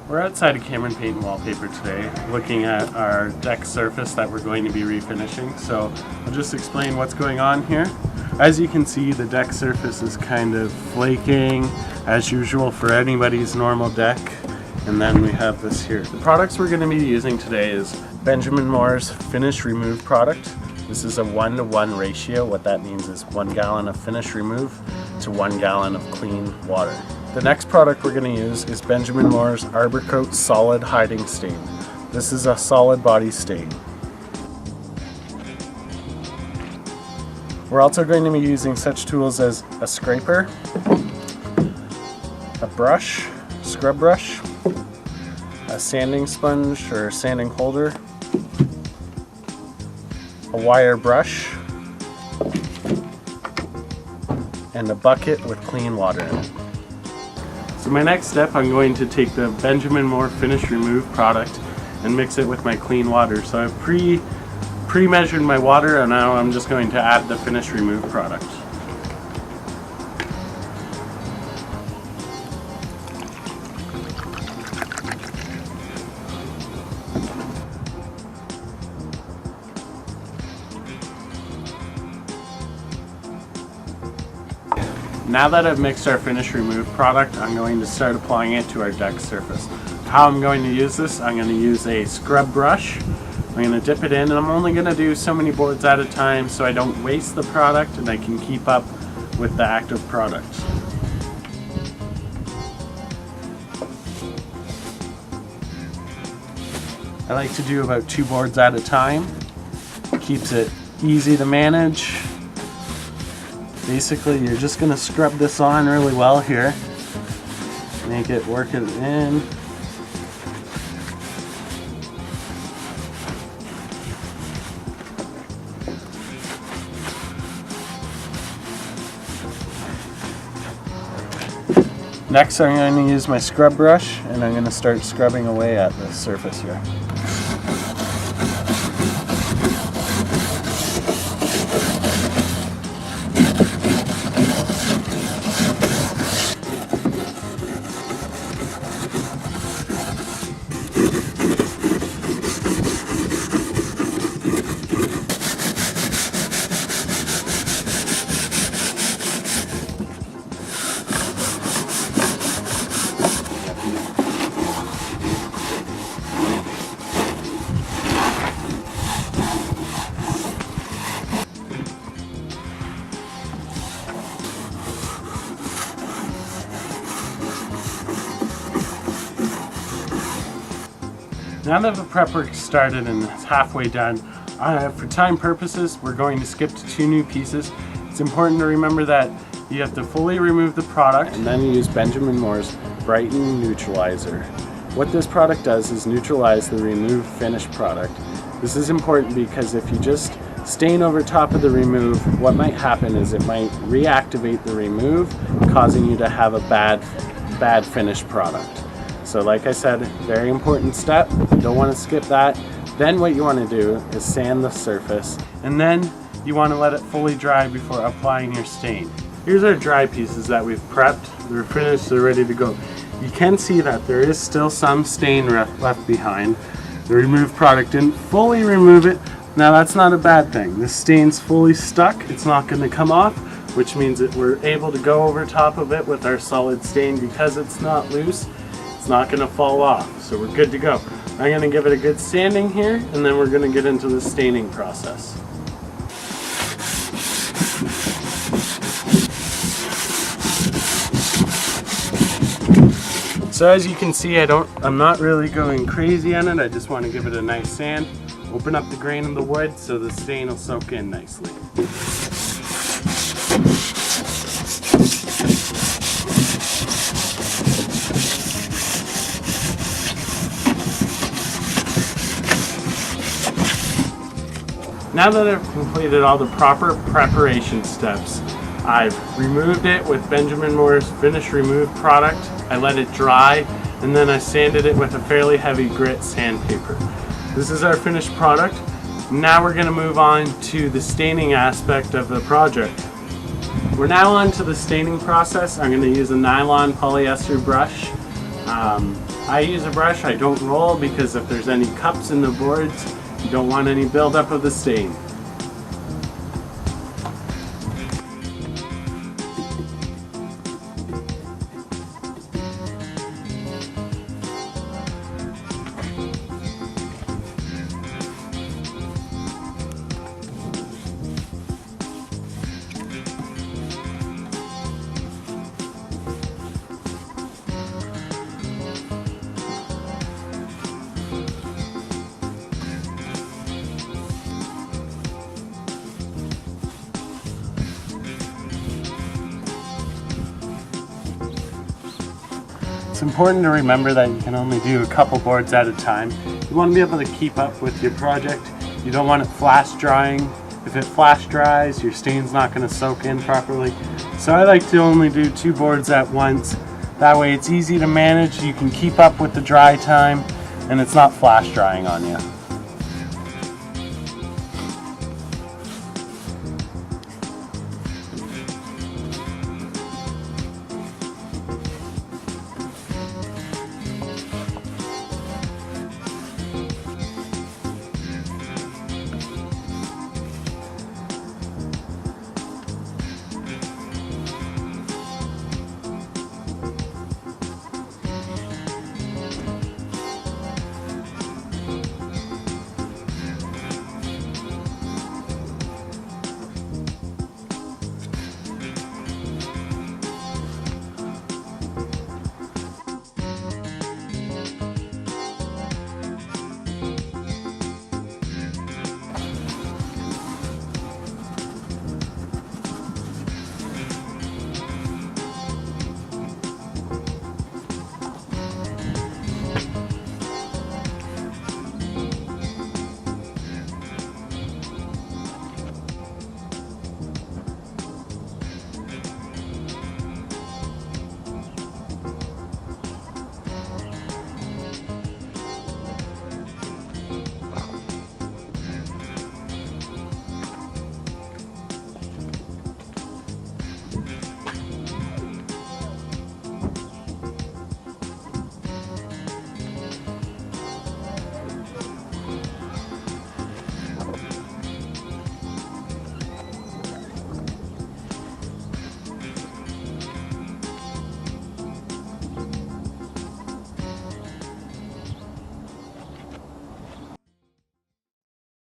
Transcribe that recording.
We're outside of Cameron Paint and Wallpaper today, looking at our deck surface that we're going to be refinishing. So I'll just explain what's going on here. As you can see, the deck surface is kind of flaking, as usual for anybody's normal deck. And then we have this here. The products we're going to be using today is Benjamin Moore's Finish Remove product. This is a 1-to-1 ratio. What that means is 1 gallon of Finish Remove to 1 gallon of clean water. The next product we're going to use is Benjamin Moore's Arborcoat Solid Hiding Stain. This is a solid body stain. We're also going to be using such tools as a scraper, a brush, scrub brush, a sanding sponge or sanding holder, a wire brush, and a bucket with clean water in it. So my next step, I'm going to take the Benjamin Moore Finish Remove product and mix it with my clean water. So I've pre-measured my water, and now I'm just going to add the Finish Remove product. Now that I've mixed our Finish Remove product, I'm going to start applying it to our deck surface. How I'm going to use this, I'm going to use a scrub brush. I'm going to dip it in, and I'm only going to do so many boards at a time so I don't waste the product and I can keep up with the active product. I like to do about 2 boards at a time. Keeps it easy to manage. Basically, you're just going to scrub this on really well here. Make it work it in. Next, I'm going to use my scrub brush, and I'm going to start scrubbing away at the surface here. Now that the prep work started and it's halfway done, for time purposes, we're going to skip to 2 new pieces. It's important to remember that you have to fully remove the product and then use Benjamin Moore's Brighten Neutralizer. What this product does is neutralize the remove finish product. This is important because if you just stain over top of the remove, what might happen is it might reactivate the remove, causing you to have a bad finished product. So like I said, very important step. You don't want to skip that. Then what you want to do is sand the surface, and then you want to let it fully dry before applying your stain. Here's our dry pieces that we've prepped. They're finished, they're ready to go. You can see that there is still some stain left behind. The remove product didn't fully remove it. Now that's not a bad thing. The stain's fully stuck. It's not going to come off, which means that we're able to go over top of it with our solid stain. Because it's not loose, it's not going to fall off, so we're good to go. I'm going to give it a good sanding here, and then we're going to get into the staining process. So as you can see, I'm not really going crazy on it. I just want to give it a nice sand, open up the grain of the wood so the stain will soak in nicely. Now that I've completed all the proper preparation steps, I've removed it with Benjamin Moore's Finish Remove product. I let it dry, and then I sanded it with a fairly heavy grit sandpaper. This is our finished product. Now we're going to move on to the staining aspect of the project. We're now on to the staining process. I'm going to use a nylon polyester brush. I use a brush, I don't roll, because if there's any cups in the boards, you don't want any buildup of the stain. It's important to remember that you can only do a couple boards at a time. You want to be able to keep up with your project. You don't want it flash drying. If it flash dries, your stain's not going to soak in properly. So I like to only do 2 boards at once. That way it's easy to manage, you can keep up with the dry time, and it's not flash drying on you.